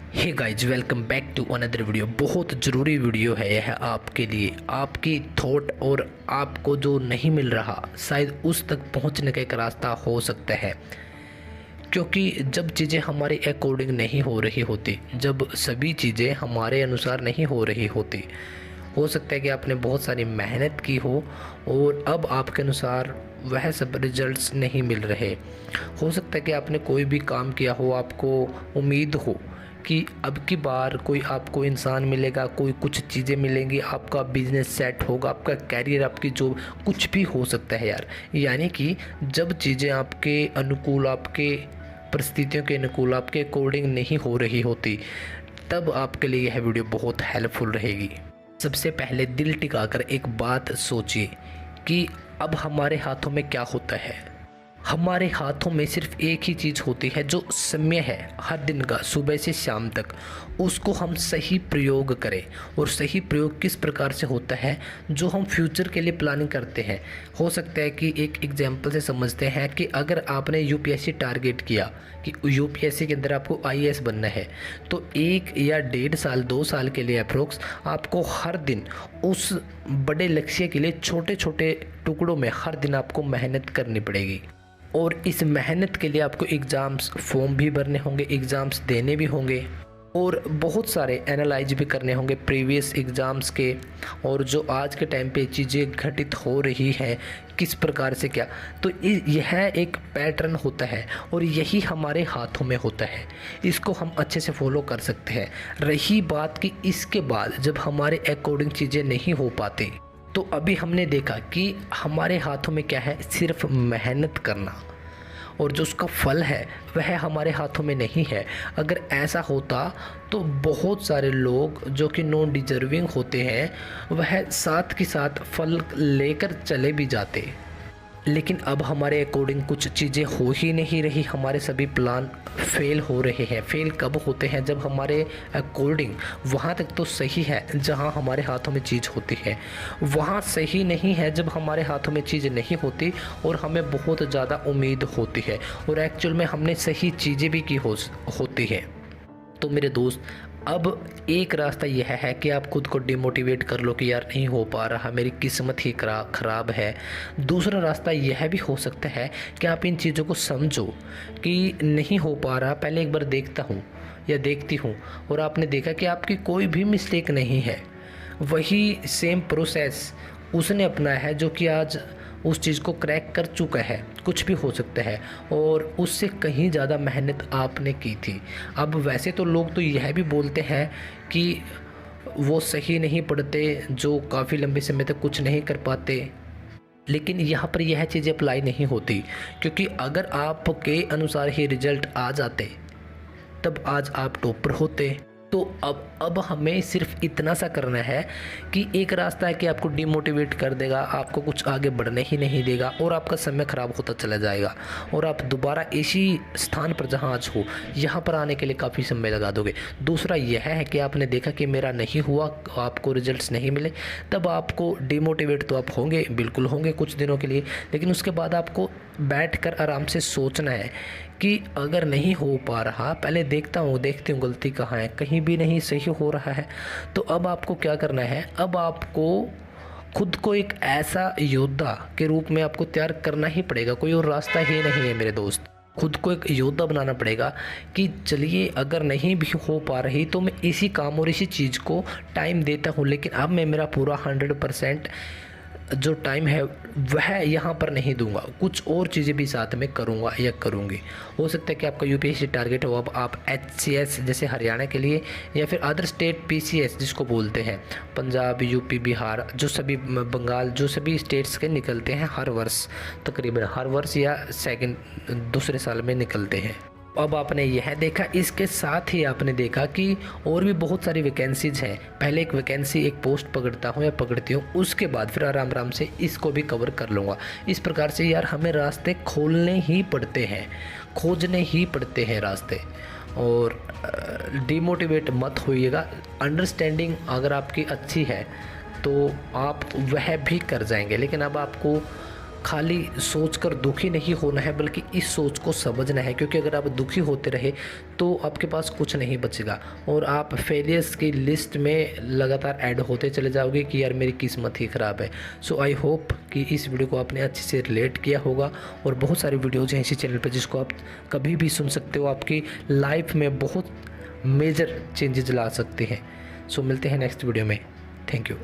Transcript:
Hey guys, welcome back to another video. बहुत ज़रूरी video है यह आपके लिए। आपकी थॉट और आपको जो नहीं मिल रहा शायद उस तक पहुंचने का एक रास्ता हो सकता है। क्योंकि जब चीज़ें हमारे अकॉर्डिंग नहीं हो रही होती, जब सभी चीज़ें हमारे अनुसार नहीं हो रही होती, हो सकता है कि आपने बहुत सारी मेहनत की हो और अब आपके अनुसार वह सब रिजल्ट्स नहीं मिल रहे। हो सकता है कि आपने कोई भी काम किया हो, आपको उम्मीद हो कि अब की बार कोई आपको इंसान मिलेगा, कोई कुछ चीज़ें मिलेंगी, आपका बिजनेस सेट होगा, आपका कैरियर, आपकी जॉब, कुछ भी हो सकता है यार। यानी कि जब चीज़ें आपके अनुकूल, आपके परिस्थितियों के अनुकूल, आपके अकॉर्डिंग नहीं हो रही होती, तब आपके लिए यह वीडियो बहुत हेल्पफुल रहेगी। सबसे पहले दिल टिकाकर एक बात सोचिए कि अब हमारे हाथों में क्या होता है। हमारे हाथों में सिर्फ एक ही चीज़ होती है, जो समय है हर दिन का सुबह से शाम तक, उसको हम सही प्रयोग करें। और सही प्रयोग किस प्रकार से होता है? जो हम फ्यूचर के लिए प्लानिंग करते हैं। हो सकता है कि एक एग्जांपल से समझते हैं कि अगर आपने यूपीएससी टारगेट किया कि यूपीएससी के अंदर आपको आईएएस बनना है, तो 1 या 1.5 साल 2 साल के लिए अप्रोक्स आपको हर दिन उस बड़े लक्ष्य के लिए छोटे छोटे टुकड़ों में हर दिन आपको मेहनत करनी पड़ेगी। और इस मेहनत के लिए आपको एग्ज़ाम्स फॉर्म भी भरने होंगे, एग्ज़ाम्स देने भी होंगे और बहुत सारे एनालाइज भी करने होंगे प्रीवियस एग्ज़ाम्स के, और जो आज के टाइम पे चीज़ें घटित हो रही हैं किस प्रकार से क्या। तो यह एक पैटर्न होता है और यही हमारे हाथों में होता है। इसको हम अच्छे से फॉलो कर सकते हैं। रही बात कि इसके बाद जब हमारे अकॉर्डिंग चीज़ें नहीं हो पाती, तो अभी हमने देखा कि हमारे हाथों में क्या है, सिर्फ मेहनत करना, और जो उसका फल है वह हमारे हाथों में नहीं है। अगर ऐसा होता तो बहुत सारे लोग जो कि नॉन डिजर्विंग होते हैं, वह साथ के साथ फल लेकर चले भी जाते। लेकिन अब हमारे अकॉर्डिंग कुछ चीज़ें हो ही नहीं रही, हमारे सभी प्लान फेल हो रहे हैं। फेल कब होते हैं? जब हमारे अकॉर्डिंग वहाँ तक तो सही है जहाँ हमारे हाथों में चीज़ होती है, वहाँ सही नहीं है जब हमारे हाथों में चीज़ नहीं होती और हमें बहुत ज़्यादा उम्मीद होती है और एक्चुअल में हमने सही चीज़ें भी की होती है। तो मेरे दोस्त, अब एक रास्ता यह है कि आप खुद को डिमोटिवेट कर लो कि यार नहीं हो पा रहा, मेरी किस्मत ही ख़राब है। दूसरा रास्ता यह भी हो सकता है कि आप इन चीज़ों को समझो कि नहीं हो पा रहा, पहले एक बार देखता हूँ या देखती हूँ, और आपने देखा कि आपकी कोई भी मिस्टेक नहीं है, वही सेम प्रोसेस उसने अपनाया है जो कि आज उस चीज़ को क्रैक कर चुका है। कुछ भी हो सकता है और उससे कहीं ज़्यादा मेहनत आपने की थी। अब वैसे तो लोग तो यह भी बोलते हैं कि वो सही नहीं पढ़ते जो काफ़ी लंबे समय तक कुछ नहीं कर पाते, लेकिन यहाँ पर यह चीज़ें अप्लाई नहीं होती। क्योंकि अगर आपके अनुसार ही रिजल्ट आ जाते तब आज आप टॉपर होते। तो अब हमें सिर्फ इतना सा करना है कि एक रास्ता है कि आपको डिमोटिवेट कर देगा, आपको कुछ आगे बढ़ने ही नहीं देगा और आपका समय ख़राब होता चला जाएगा और आप दोबारा इसी स्थान पर जहाँ आज हो यहाँ पर आने के लिए काफ़ी समय लगा दोगे। दूसरा यह है कि आपने देखा कि मेरा नहीं हुआ, आपको रिजल्ट्स नहीं मिले, तब आपको डिमोटिवेट तो आप होंगे, बिल्कुल होंगे कुछ दिनों के लिए, लेकिन उसके बाद आपको बैठकर आराम से सोचना है कि अगर नहीं हो पा रहा, पहले देखती हूँ गलती कहाँ है, कहीं भी नहीं सही हो रहा है, तो अब आपको क्या करना है? अब आपको खुद को एक ऐसा योद्धा के रूप में आपको तैयार करना ही पड़ेगा। कोई और रास्ता ही नहीं है मेरे दोस्त। खुद को एक योद्धा बनाना पड़ेगा कि चलिए अगर नहीं भी हो पा रही तो मैं इसी काम और इसी चीज़ को टाइम देता हूँ, लेकिन अब मैं मेरा पूरा 100% जो टाइम है वह यहाँ पर नहीं दूंगा, कुछ और चीज़ें भी साथ में करूँगा या करूँगी। हो सकता है कि आपका यूपीएससी टारगेट हो, अब आप एचसीएस जैसे हरियाणा के लिए या फिर अदर स्टेट पीसीएस जिसको बोलते हैं, पंजाब, यूपी, बिहार, जो सभी बंगाल, जो सभी स्टेट्स के निकलते हैं हर वर्ष, तकरीबन हर वर्ष या दूसरे साल में निकलते हैं। अब आपने यह देखा, इसके साथ ही आपने देखा कि और भी बहुत सारी वैकेंसीज़ हैं। पहले एक वैकेंसी, एक पोस्ट पकड़ता हूँ या पकड़ती हूँ, उसके बाद फिर आराम आराम से इसको भी कवर कर लूँगा। इस प्रकार से यार हमें रास्ते खोलने ही पड़ते हैं, खोजने ही पड़ते हैं रास्ते। और डिमोटिवेट मत होइएगा। अंडरस्टैंडिंग अगर आपकी अच्छी है तो आप वह भी कर जाएंगे, लेकिन अब आपको खाली सोचकर दुखी नहीं होना है, बल्कि इस सोच को समझना है, क्योंकि अगर आप दुखी होते रहे तो आपके पास कुछ नहीं बचेगा और आप फेलियर्स की लिस्ट में लगातार ऐड होते चले जाओगे कि यार मेरी किस्मत ही ख़राब है। सो आई होप कि इस वीडियो को आपने अच्छे से रिलेट किया होगा और बहुत सारी वीडियोज़ हैं इसी चैनल पर जिसको आप कभी भी सुन सकते हो, आपकी लाइफ में बहुत मेजर चेंजेस ला सकते हैं। सो मिलते हैं नेक्स्ट वीडियो में। Thank you.